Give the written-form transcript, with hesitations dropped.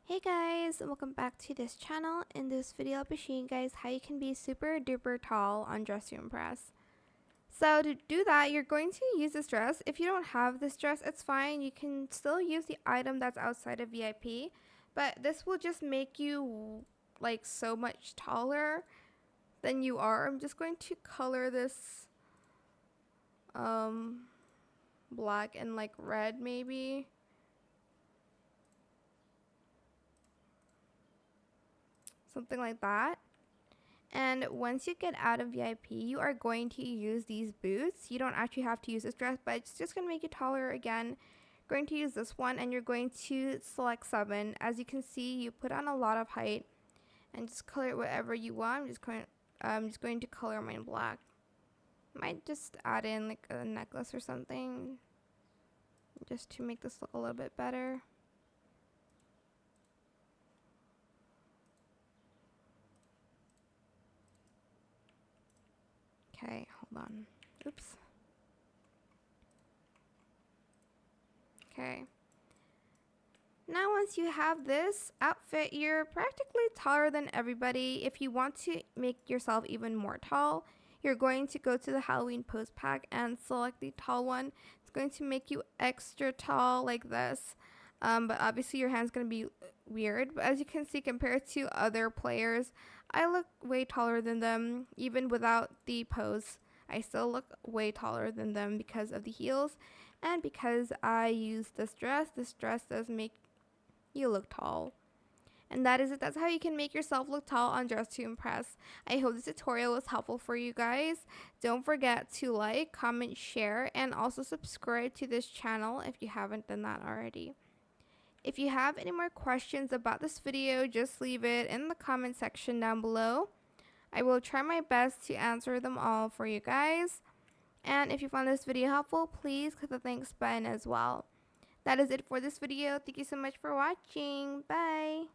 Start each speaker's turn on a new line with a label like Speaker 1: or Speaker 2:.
Speaker 1: Hey guys, welcome back to this channel. In this video I'll be showing you guys how you can be super duper tall on Dress to Impress. So to do that, you're going to use this dress. If you don't have this dress, it's fine. You can still use the item that's outside of VIP, but this will just make you like so much taller than you are. I'm just going to color this black and like red maybe. Something like that. And once you get out of VIP, you are going to use these boots. You don't actually have to use this dress, but it's just going to make you taller again. You're going to use this one and you're going to select 7. As you can see, you put on a lot of height and just color it whatever you want. I'm just going to color mine black. Might just add in like a necklace or something just to make this look a little bit better. Okay, hold on. Oops. Okay. Now once you have this outfit, you're practically taller than everybody. If you want to make yourself even more tall, you're going to go to the Halloween pose pack and select the tall one. It's going to make you extra tall like this. But obviously your hand's going to be weird. But as you can see, compared to other players, I look way taller than them. Even without the pose, I still look way taller than them because of the heels. And because I use this dress does make you look tall. And that is it. That's how you can make yourself look tall on Dress to Impress. I hope this tutorial was helpful for you guys. Don't forget to like, comment, share, and also subscribe to this channel if you haven't done that already. If you have any more questions about this video, just leave it in the comment section down below. I will try my best to answer them all for you guys. And if you found this video helpful, please click the thanks button as well. That is it for this video. Thank you so much for watching. Bye.